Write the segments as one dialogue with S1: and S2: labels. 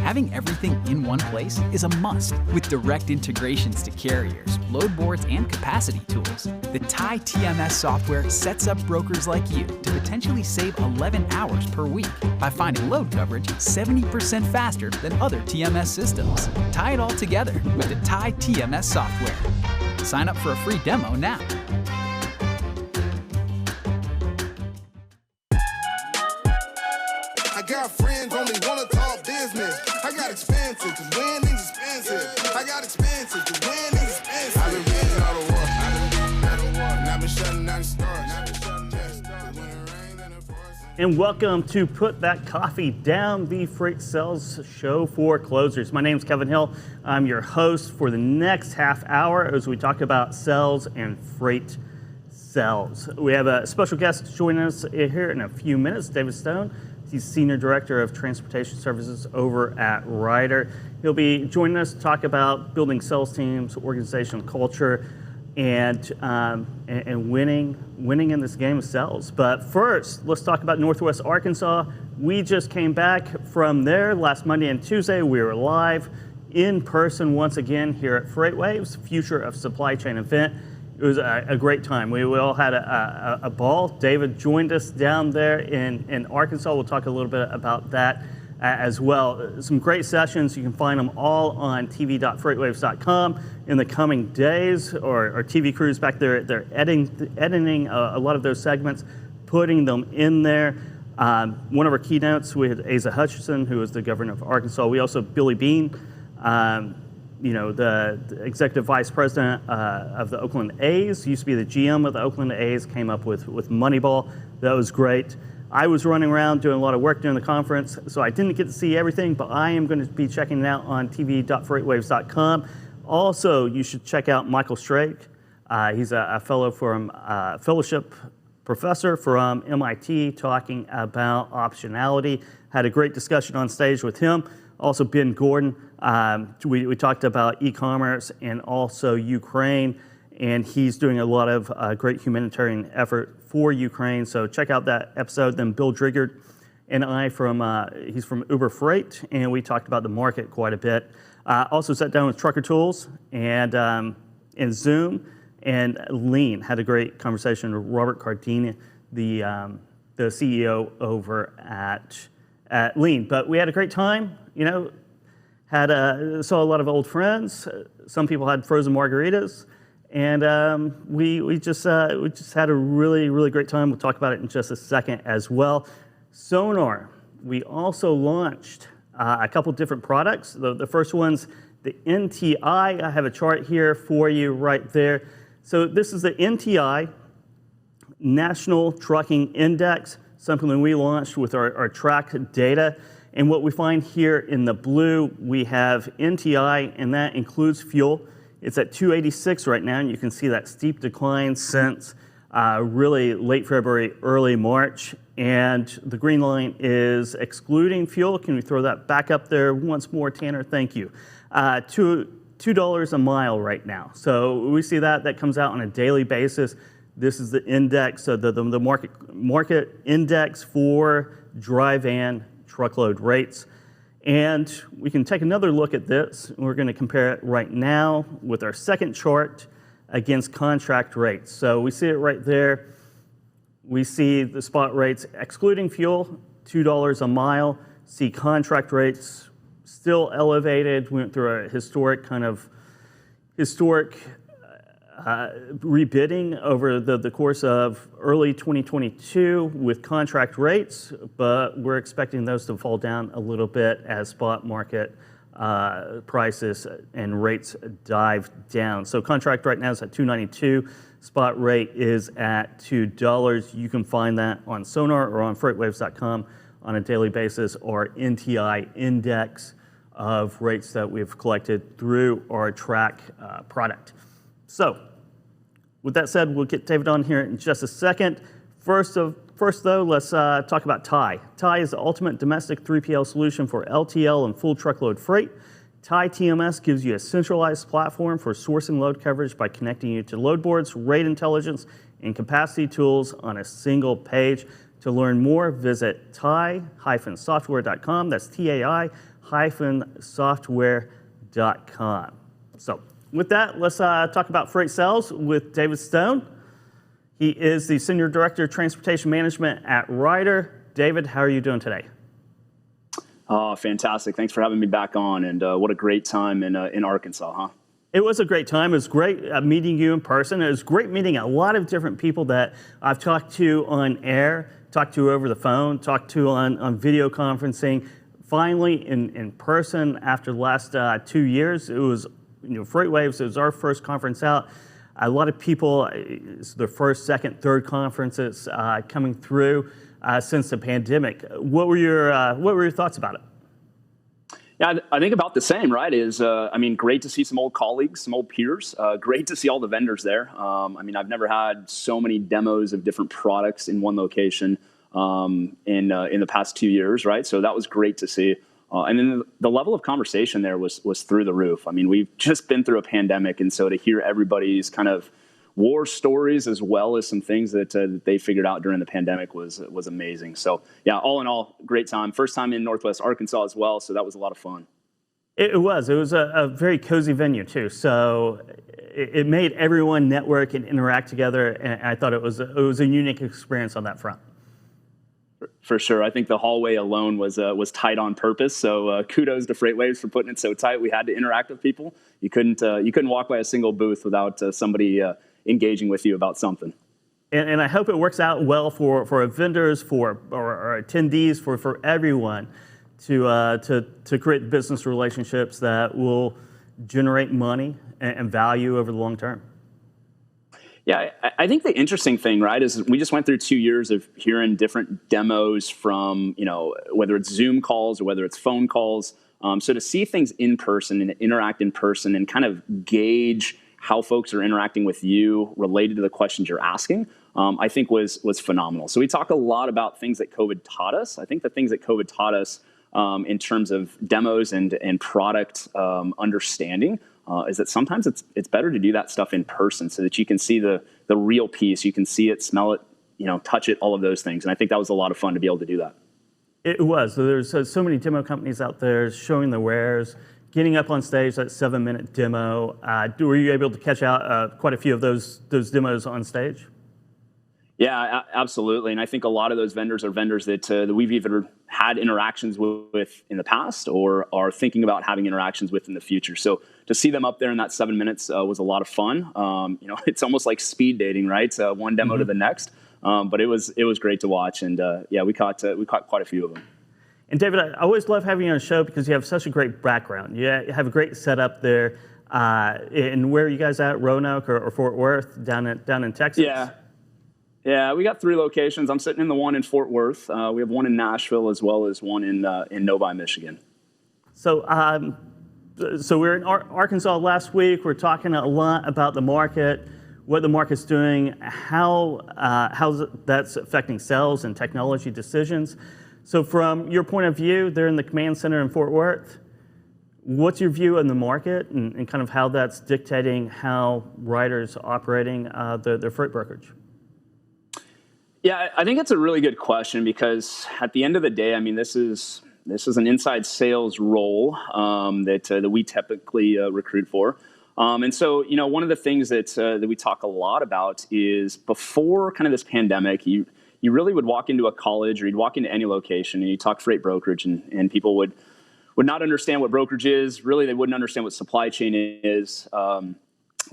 S1: Having everything in one place is a must. With direct integrations to carriers, load boards, and capacity tools, the TIE TMS software sets up brokers like you to potentially save 11 hours per week by finding load coverage 70% faster than other TMS systems. Tie it all together with the TIE TMS software. Sign up for a free demo now.
S2: I got friends only wanna talk business. I got expensive, cause winning's expensive. I got expensive, cause winning's expensive. I've been winning all the war. And I've been shutting down the stars.
S3: And welcome to Put That Coffee Down, the freight sales show for closers. My name is Kevin Hill. I'm your host for the next half hour as we talk about sales and freight sales. We have a special guest joining us here in a few minutes, David Stone. He's Senior Director of Transportation Services over at Ryder. He'll be joining us to talk about building sales teams, organizational culture, and winning in this game of sales. But first, let's talk about Northwest Arkansas. We just came back from there last Monday and Tuesday. We were live in person once again here at FreightWaves, Future of Supply Chain event. It was a great time. We all had a ball. David joined us down there in Arkansas. We'll talk a little bit about that as well. Some great sessions. You can find them all on tv.freightwaves.com in the coming days, or TV crews back there. They're editing a lot of those segments, putting them in there. One of our keynotes, we had Asa Hutchinson, who is the governor of Arkansas. We also have Billy Bean, the executive vice president of the Oakland A's, used to be the GM of the Oakland A's, came up with Moneyball. That was great. I was running around doing a lot of work during the conference, so I didn't get to see everything, but I am going to be checking it out on tv.freightwaves.com. Also, you should check out Michael Strake. He's a fellow from fellowship professor from MIT talking about optionality. Had a great discussion on stage with him. Also, Ben Gordon. We talked about e-commerce and also Ukraine, and he's doing a lot of great humanitarian effort for Ukraine. So check out that episode. Then Bill Driggard and I he's from Uber Freight, and we talked about the market quite a bit. Also sat down with Trucker Tools and Zoom and Lean. Had a great conversation with Robert Cardini, the CEO over at Lean. But we had a great time. Saw a lot of old friends. Some people had frozen margaritas, and we just had a really, really great time. We'll talk about it in just a second as well. Sonar. We also launched a couple different products. The first one's the NTI. I have a chart here for you right there. So this is the NTI, National Trucking Index, something that we launched with our track data. And what we find here in the blue, we have NTI, and that includes fuel. It's at 286 right now, and you can see that steep decline since really late February, early March. And the green line is excluding fuel. Can we throw that back up there once more, Tanner? Thank you. $2 a mile right now. So we see that comes out on a daily basis. This is the index, so the market index for dry van truckload rates. And we can take another look at this. We're going to compare it right now with our second chart against contract rates. So we see it right there. We see the spot rates excluding fuel, $2 a mile. See contract rates still elevated. We went through a historic rebidding over the course of early 2022 with contract rates, but we're expecting those to fall down a little bit as spot market prices and rates dive down. So contract right now is at $2.92. Spot rate is at $2. You can find that on Sonar or on FreightWaves.com on a daily basis, or NTI index of rates that we've collected through our track product. So, with that said, we'll get David on here in just a second. First though, let's talk about TIE. TIE is the ultimate domestic 3PL solution for LTL and full truckload freight. TIE TMS gives you a centralized platform for sourcing load coverage by connecting you to load boards, rate intelligence, and capacity tools on a single page. To learn more, visit tie-software.com. That's freight-software.com. So with that, let's talk about freight sales with David Stone. He is the Senior Director of Transportation Management at Ryder. David, how are you doing today?
S4: Oh, fantastic. Thanks for having me back on. And what a great time in Arkansas, huh?
S3: It was a great time. It was great meeting you in person. It was great meeting a lot of different people that I've talked to on air, talked to over the phone, talked to on video conferencing. Finally, in person after the last 2 years, it was FreightWaves. It was our first conference out. A lot of people, it's their first, second, third conferences coming through since the pandemic. What were your thoughts about it?
S4: Yeah, I think about the same, right? Great to see some old colleagues, some old peers. Great to see all the vendors there. I've never had so many demos of different products in one location in the past 2 years, right? So that was great to see. And then the level of conversation there was through the roof. I mean, we've just been through a pandemic, and so to hear everybody's kind of war stories as well as some things that they figured out during the pandemic was amazing. So yeah, all in all, great time. First time in Northwest Arkansas as well, so that was a lot of fun.
S3: It was a very cozy venue too. So it made everyone network and interact together, and I thought it was a unique experience on that front.
S4: For sure. I think the hallway alone was tight on purpose. So kudos to FreightWaves for putting it so tight. We had to interact with people. You couldn't walk by a single booth without somebody engaging with you about something.
S3: And I hope it works out well for our vendors, or attendees, for everyone to create business relationships that will generate money and value over the long term.
S4: Yeah, I think the interesting thing, right, is we just went through 2 years of hearing different demos from, whether it's Zoom calls or whether it's phone calls. So to see things in person and interact in person and kind of gauge how folks are interacting with you related to the questions you're asking, I think was phenomenal. So we talk a lot about things that COVID taught us. I think the things that COVID taught us in terms of demos and product understanding is that sometimes it's better to do that stuff in person so that you can see the real piece, you can see it, smell it, touch it, all of those things. And I think that was a lot of fun to be able to do that. It
S3: was. So there's so many demo companies out there showing their wares, getting up on stage, that 7-minute demo. Were you able to catch out quite a few of those demos on stage?
S4: Yeah, absolutely. And I think a lot of those vendors are vendors that we've either had interactions with in the past or are thinking about having interactions with in the future. So to see them up there in that 7 minutes was a lot of fun. It's almost like speed dating, right? One demo to the next. But it was great to watch. And we caught quite a few of them.
S3: And David, I always love having you on the show because you have such a great background. You have a great setup there. And where are you guys at? Roanoke or Fort Worth down in Texas?
S4: Yeah, we got 3 locations. I'm sitting in the one in Fort Worth. We have one in Nashville as well as one in Novi, Michigan. So
S3: we were in Arkansas last week. We're talking a lot about the market, what the market's doing, how that's affecting sales and technology decisions. So from your point of view, they're in the command center in Fort Worth. What's your view on the market and kind of how that's dictating how Ryder's operating their freight brokerage?
S4: Yeah, I think it's a really good question because at the end of the day, I mean, this is an inside sales role that we typically recruit for. And so, one of the things that we talk a lot about is before kind of this pandemic, you really would walk into a college or you'd walk into any location and you talk freight brokerage and people would not understand what brokerage is. Really, they wouldn't understand what supply chain is. A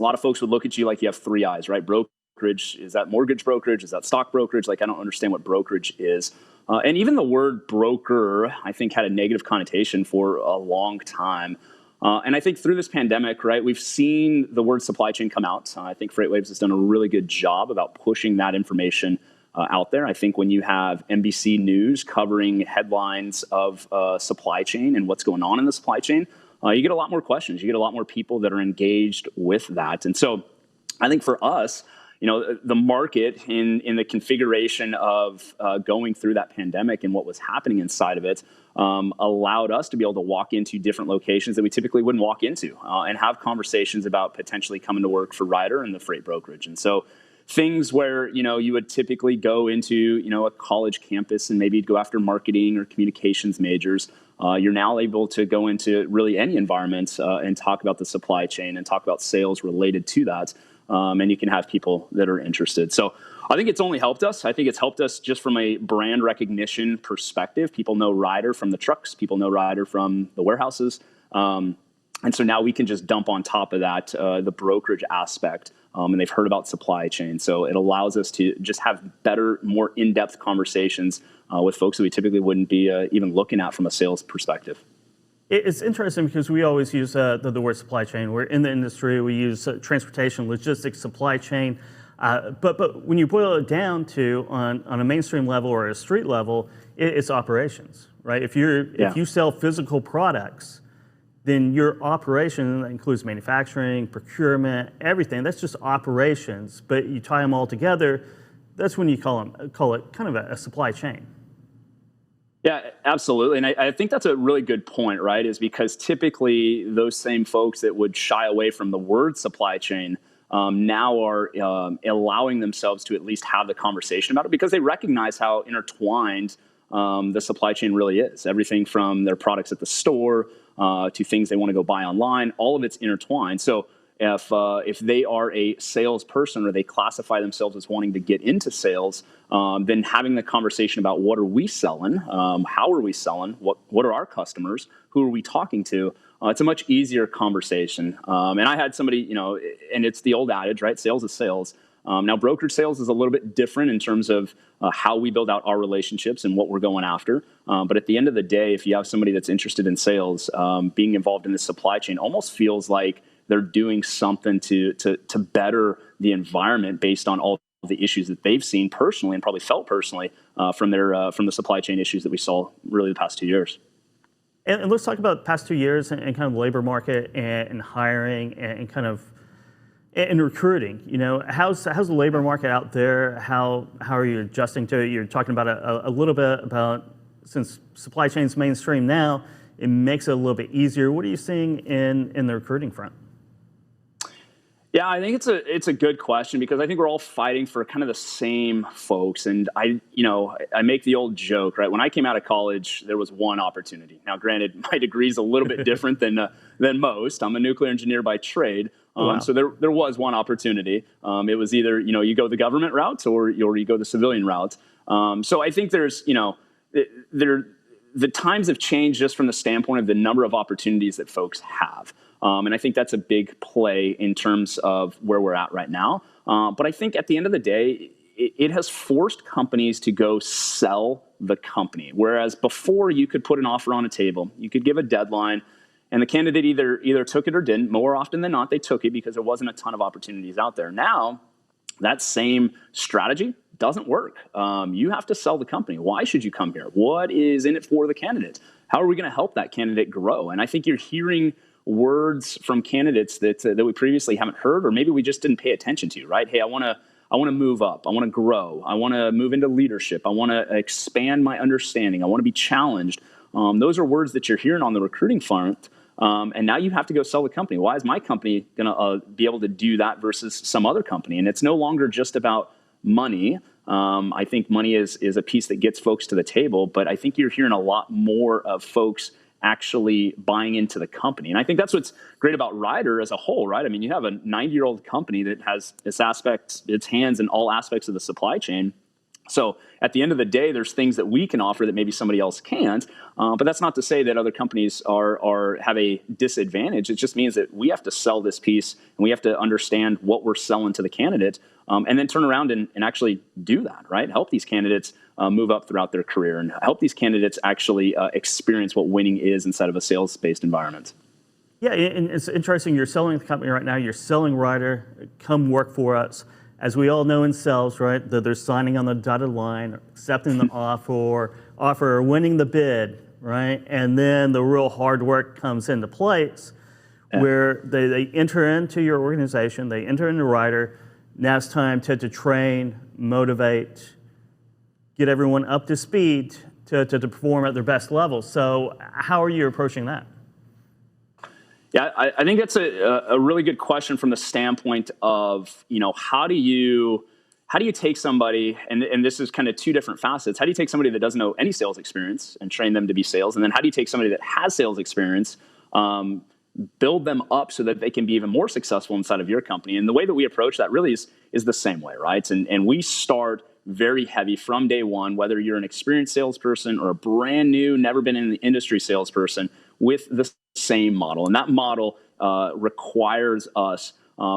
S4: lot of folks would look at you like you have 3 eyes, right? Brokerage, is that mortgage brokerage? Is that stock brokerage? Like, I don't understand what brokerage is. And even the word broker, I think, had a negative connotation for a long time. And I think through this pandemic, right, we've seen the word supply chain come out. I think FreightWaves has done a really good job about pushing that information out there. I think when you have NBC News covering headlines of supply chain and what's going on in the supply chain, you get a lot more questions. You get a lot more people that are engaged with that. And so I think for us, the market in the configuration of going through that pandemic and what was happening inside of it allowed us to be able to walk into different locations that we typically wouldn't walk into and have conversations about potentially coming to work for Ryder and the freight brokerage. And so things where, you would typically go into, a college campus and maybe go after marketing or communications majors. You're now able to go into really any environment and talk about the supply chain and talk about sales related to that. And you can have people that are interested. So I think it's only helped us. I think it's helped us just from a brand recognition perspective. People know Ryder from the trucks. People know Ryder from the warehouses. And so now we can just dump on top of that the brokerage aspect. And they've heard about supply chain. So it allows us to just have better, more in-depth conversations with folks that we typically wouldn't be even looking at from a sales perspective.
S3: It's interesting because we always use the word supply chain. We're in the industry. We use transportation, logistics, supply chain. But when you boil it down to on a mainstream level or a street level, it's operations, right? If you sell physical products, then your operation, that includes manufacturing, procurement, everything, that's just operations. But you tie them all together, that's when you call it kind of a supply chain.
S4: Yeah, absolutely. And I think that's a really good point, right? Is because typically those same folks that would shy away from the word supply chain now are allowing themselves to at least have the conversation about it because they recognize how intertwined the supply chain really is. Everything from their products at the store to things they want to go buy online, all of it's intertwined. So if they are a salesperson or they classify themselves as wanting to get into sales, then having the conversation about what are we selling, how are we selling, what are our customers, who are we talking to, it's a much easier conversation. And I had somebody, and it's the old adage, right? Sales is sales. Now, brokerage sales is a little bit different in terms of how we build out our relationships and what we're going after. But at the end of the day, if you have somebody that's interested in sales, being involved in the supply chain almost feels like they're doing something to better the environment based on all the issues that they've seen personally and probably felt personally from the supply chain issues that we saw really the past 2 years.
S3: And let's talk about the past 2 years and kind of the labor market and hiring and kind of and recruiting. How's the labor market out there? How are you adjusting to it? You're talking about a little bit about, since supply chain's mainstream now, it makes it a little bit easier. What are you seeing in the recruiting front?
S4: Yeah, I think it's a good question because I think we're all fighting for kind of the same folks. And I make the old joke, right? When I came out of college, there was one opportunity. Now, granted, my degree is a little bit different than most. I'm a nuclear engineer by trade.
S3: Wow.
S4: So there was one opportunity. It was either, you go the government route or you go the civilian route. So I think there's, the times have changed just from the standpoint of the number of opportunities that folks have. And I think that's a big play in terms of where we're at right now. But I think at the end of the day, it has forced companies to go sell the company. Whereas before you could put an offer on a table, you could give a deadline, and the candidate either took it or didn't. More often than not, they took it because there wasn't a ton of opportunities out there. Now, that same strategy doesn't work. You have to sell the company. Why should you come here? What is in it for the candidate? How are we going to help that candidate grow? And I think you're hearing words from candidates that we previously haven't heard, or maybe we just didn't pay attention to, right? Hey, I want to move up. I want to grow. I want to move into leadership. I want to expand my understanding. I want to be challenged. Those are words that you're hearing on the recruiting front. And now you have to go sell the company. Why is my company going to be able to do that versus some other company? And it's no longer just about money. I think money is a piece that gets folks to the table, but I think you're hearing a lot more of folks actually buying into the company. And I think that's what's great about Ryder as a whole, right? I mean, you have a 90-year-old company that has its hands in all aspects of the supply chain. So at the end of the day, there's things that we can offer that maybe somebody else can't. But that's not to say that other companies have a disadvantage. It just means that we have to sell this piece and we have to understand what we're selling to the candidate and then turn around and actually do that, right? Help these candidates move up throughout their career and help these candidates actually experience what winning is inside of a sales-based environment.
S3: Yeah, and it's interesting. You're selling the company right now. You're selling Ryder. Come work for us. As we all know in sales, right, that they're signing on the dotted line, accepting the offer, or winning the bid, right? And then the real hard work comes into place where they enter into your organization, they enter into Ryder. Now it's time to train, motivate, get everyone up to speed to perform at their best level. So how are you approaching that?
S4: Yeah, I think that's a really good question from the standpoint of, how do you how do you take somebody, and this is kind of two different facets, how do you take somebody that doesn't know any sales experience and train them to be sales? And then how do you take somebody that has sales experience, build them up so that they can be even more successful inside of your company? And the way that we approach that really is the same way, right? And we start very heavy from day one, whether you're an experienced salesperson or a brand new, never been in the industry salesperson, with the same model. And that model requires us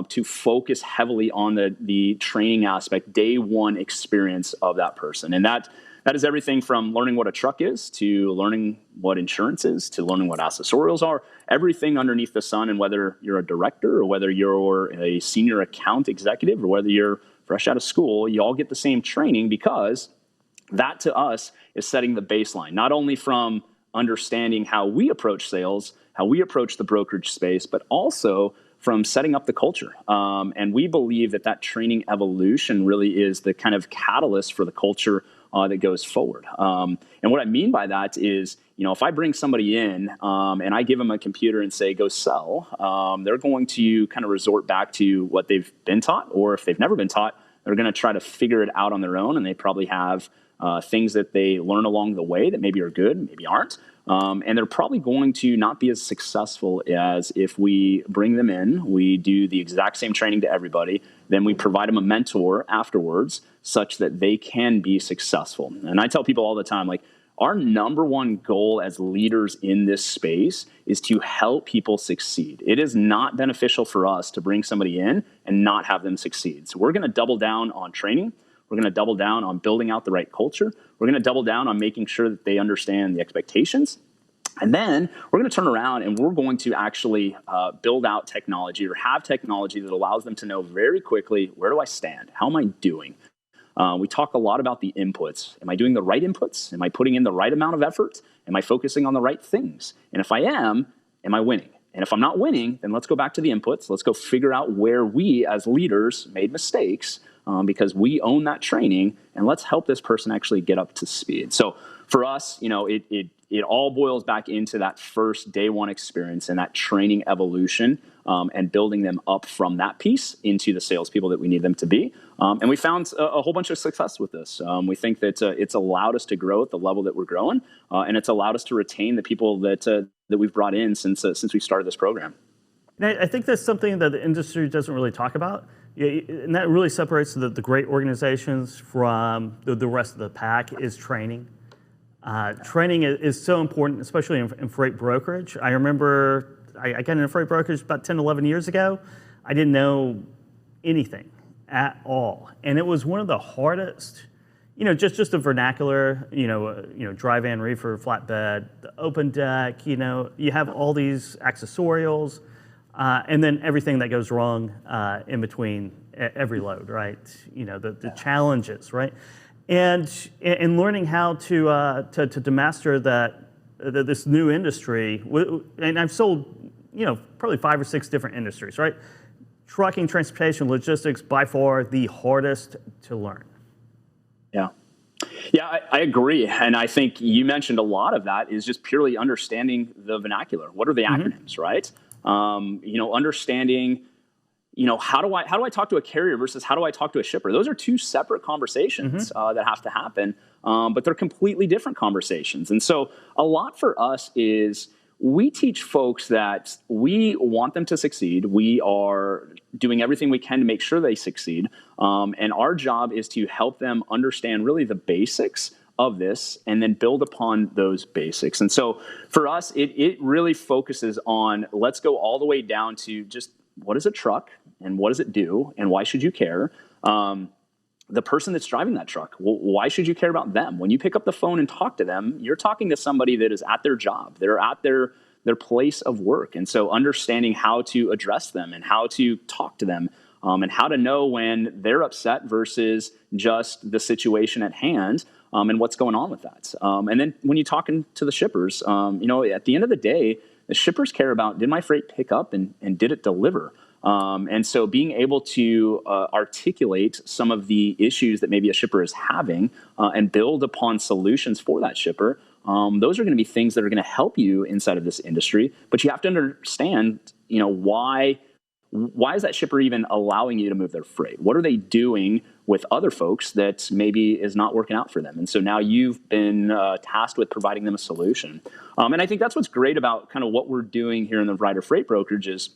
S4: to focus heavily on the training aspect, day one experience of that person. And that is everything from learning what a truck is, to learning what insurance is, to learning what accessorials are, everything underneath the sun. And whether you're a director or whether you're a senior account executive or whether you're fresh out of school, you all get the same training, because that to us is setting the baseline, not only from understanding how we approach sales, how we approach the brokerage space, but also from setting up the culture. And we believe that training evolution really is the kind of catalyst for the culture that goes forward. And what I mean by that is, if I bring somebody in and I give them a computer and say, go sell, they're going to kind of resort back to what they've been taught, or if they've never been taught, they're going to try to figure it out on their own. And they probably have things that they learn along the way that maybe are good, maybe aren't. And they're probably going to not be as successful as if we bring them in, we do the exact same training to everybody, then we provide them a mentor afterwards such that they can be successful. And I tell people all the time, like, our number one goal as leaders in this space is to help people succeed. It is not beneficial for us to bring somebody in and not have them succeed. So we're going to double down on training. We're going to double down on building out the right culture. We're going to double down on making sure that they understand the expectations. And then we're going to turn around and we're going to actually build out technology, or have technology that allows them to know very quickly, where do I stand? How am I doing? We talk a lot about the inputs. Am I doing the right inputs? Am I putting in the right amount of effort? Am I focusing on the right things? And if I am I winning? And if I'm not winning, then let's go back to the inputs. Let's go figure out where we as leaders made mistakes, because we own that training, and let's help this person actually get up to speed. So for us, it all boils back into that first day one experience and that training evolution, and building them up from that piece into the salespeople that we need them to be. And we found a whole bunch of success with this. We think that it's allowed us to grow at the level that we're growing, and it's allowed us to retain the people that we've brought in since we started this program.
S3: And I think that's something that the industry doesn't really talk about. And that really separates the great organizations from the rest of the pack, is training. Training is so important, especially in freight brokerage. I remember I got into freight brokerage about 10, 11 years ago. I didn't know anything at all. And it was one of the hardest, just the vernacular, dry van, reefer, flatbed, the open deck, you have all these accessorials, and then everything that goes wrong in between every load, right? The challenges, right? And learning how to master this new industry, and I've sold, probably 5 or 6 different industries, right? Trucking, transportation, logistics, by far the hardest to learn.
S4: Yeah, I agree. And I think you mentioned a lot of that is just purely understanding the vernacular. What are the acronyms, right? Understanding, how do I talk to a carrier versus how do I talk to a shipper? Those are two separate conversations that have to happen, but they're completely different conversations. And so a lot for us is we teach folks that we want them to succeed. We are doing everything we can to make sure they succeed. And our job is to help them understand really the basics of this and then build upon those basics. And so for us, it really focuses on, let's go all the way down to just, what is a truck and what does it do and why should you care? The person that's driving that truck, why should you care about them? When you pick up the phone and talk to them, you're talking to somebody that is at their job. They're at their place of work. And so understanding how to address them and how to talk to them, and how to know when they're upset versus just the situation at hand, and what's going on with that. And then when you're talking to the shippers, at the end of the day, the shippers care about, did my freight pick up and did it deliver? And so being able to articulate some of the issues that maybe a shipper is having, and build upon solutions for that shipper, those are going to be things that are going to help you inside of this industry. But you have to understand, why is that shipper even allowing you to move their freight? What are they doing with other folks that maybe is not working out for them? And so now you've been tasked with providing them a solution. And I think that's what's great about kind of what we're doing here in the Ryder Freight Brokerage is,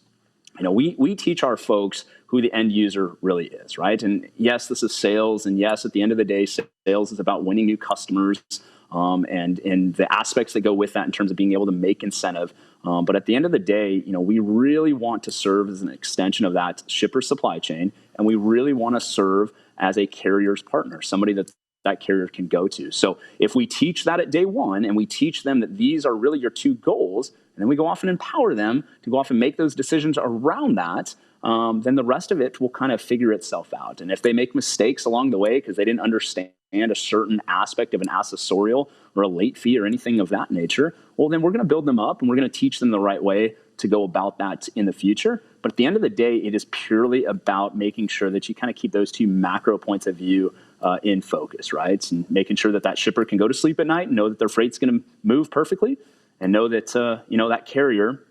S4: we teach our folks who the end user really is, right? And yes, this is sales. And yes, at the end of the day, sales is about winning new customers and the aspects that go with that in terms of being able to make incentive. But at the end of the day, we really want to serve as an extension of that shipper supply chain. And we really want to serve as a carrier's partner, somebody that carrier can go to. So if we teach that at day one and we teach them that these are really your two goals, and then we go off and empower them to go off and make those decisions around that, then the rest of it will kind of figure itself out. And if they make mistakes along the way because they didn't understand a certain aspect of an accessorial or a late fee or anything of that nature, well, then we're going to build them up and we're going to teach them the right way to go about that in the future. But at the end of the day, it is purely about making sure that you kind of keep those two macro points of view in focus, right? And making sure that that shipper can go to sleep at night and know that their freight's going to move perfectly, and know that that carrier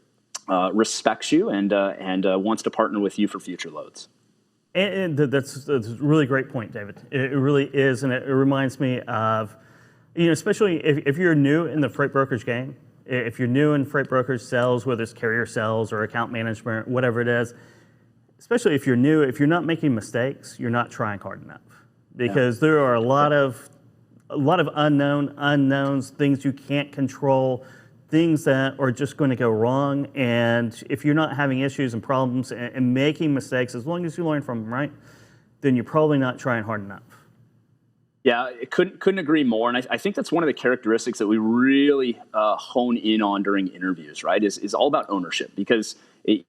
S4: respects you and wants to partner with you for future loads.
S3: And that's a really great point, David. It really is, and it reminds me of, especially if you're new in the freight brokerage game, if you're new in freight brokerage sales, whether it's carrier sales or account management, whatever it is, especially if you're new, if you're not making mistakes, you're not trying hard enough, because there are a lot of unknowns, things you can't control, things that are just going to go wrong. And if you're not having issues and problems and making mistakes, as long as you learn from them, right, then you're probably not trying hard enough.
S4: Yeah, I couldn't agree more. And I think that's one of the characteristics that we really hone in on during interviews, right, is all about ownership. Because, the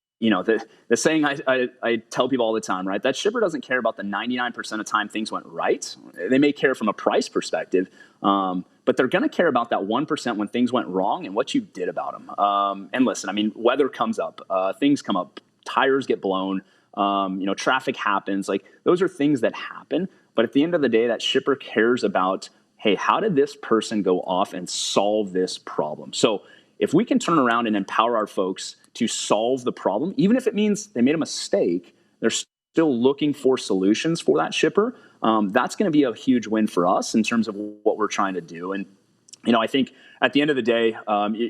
S4: saying I tell people all the time, right, that shipper doesn't care about the 99% of time things went right. They may care from a price perspective, but they're going to care about that 1% when things went wrong and what you did about them. And listen, weather comes up, things come up, tires get blown, traffic happens. Like, those are things that happen. But at the end of the day, that shipper cares about, hey, how did this person go off and solve this problem? So if we can turn around and empower our folks to solve the problem, even if it means they made a mistake, they're still looking for solutions for that shipper, that's going to be a huge win for us in terms of what we're trying to do. And, I think at the end of the day,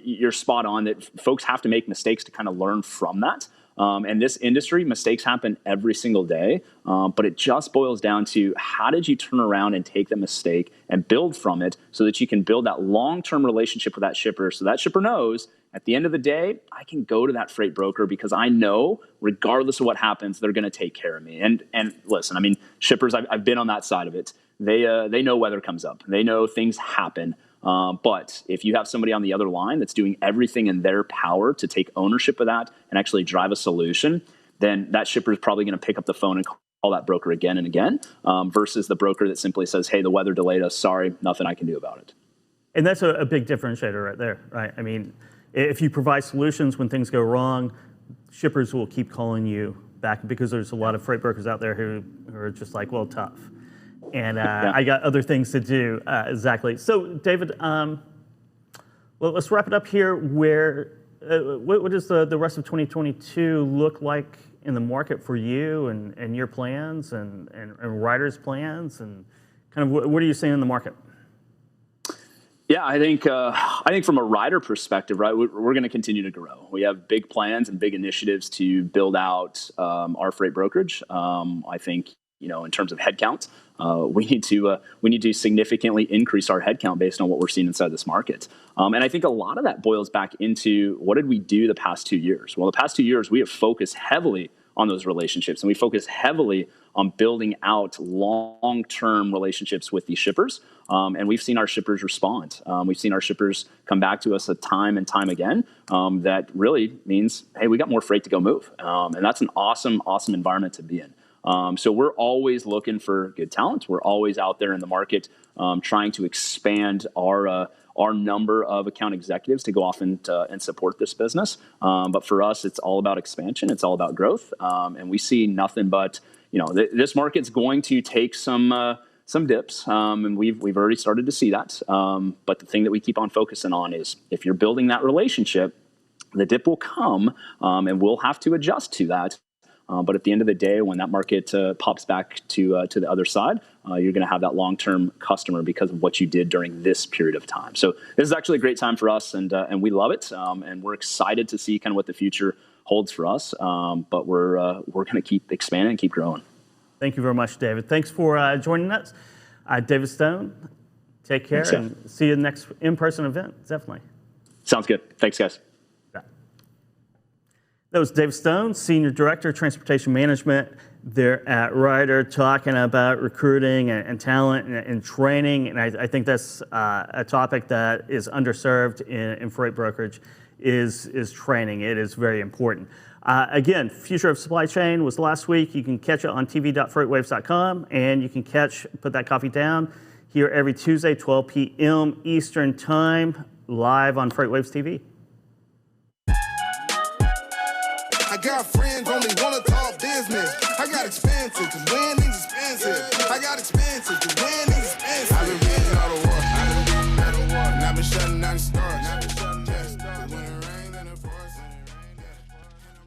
S4: you're spot on that folks have to make mistakes to kind of learn from that. And this industry, mistakes happen every single day, but it just boils down to how did you turn around and take the mistake and build from it so that you can build that long-term relationship with that shipper, so that shipper knows at the end of the day, I can go to that freight broker because I know regardless of what happens, they're going to take care of me. And listen, shippers, I've been on that side of it. They know weather comes up. They know things happen. But if you have somebody on the other line that's doing everything in their power to take ownership of that and actually drive a solution, then that shipper is probably going to pick up the phone and call that broker again and again, versus the broker that simply says, hey, the weather delayed us. Sorry, nothing I can do about it.
S3: And that's a big differentiator right there, right? If you provide solutions when things go wrong, shippers will keep calling you back, because there's a lot of freight brokers out there who are just like, well, tough. And I got other things to do. Exactly. So, David, let's wrap it up here. What does the rest of 2022 look like in the market for you and your plans and Ryder's plans, and kind of what are you seeing in the market?
S4: Yeah, I think from a Ryder perspective, right, we're going to continue to grow. We have big plans and big initiatives to build out our freight brokerage. I think, in terms of headcount, we need to significantly increase our headcount based on what we're seeing inside this market. And I think a lot of that boils back into, what did we do the past 2 years? Well, the past 2 years, we have focused heavily on those relationships, and we focus heavily on building out long-term relationships with these shippers. And we've seen our shippers respond. We've seen our shippers come back to us time and time again. That really means, hey, we got more freight to go move. And that's an awesome, awesome environment to be in. So we're always looking for good talent. We're always out there in the market trying to expand our number of account executives to go off and support this business. But for us, it's all about expansion. It's all about growth. And we see nothing but, this market's going to take some dips, and we've already started to see that. But the thing that we keep on focusing on is, if you're building that relationship, the dip will come, and we'll have to adjust to that. But at the end of the day, when that market pops back to the other side, you're going to have that long-term customer because of what you did during this period of time. So this is actually a great time for us, and we love it, and we're excited to see kind of what the future holds for us. But we're going to keep expanding and keep growing.
S3: Thank you very much, David. Thanks for joining us. David Stone, take care, and see you next in-person event, definitely.
S4: Sounds good. Thanks, guys.
S3: That was David Stone, Senior Director of Transportation Management there at Ryder, talking about recruiting and talent and training. And I think that's a topic that is underserved in freight brokerage is training. It is very important. Again, Future of Supply Chain was last week. You can catch it on tv.freightwaves.com, and you can put that coffee down here every Tuesday, 12 p.m. Eastern Time, live on FreightWaves TV.
S2: I got friends only wanna talk business. I got expensive, cause winning's expensive. I got expensive, cause winning's expensive. I've been reading all the war. I've been shutting down the stars.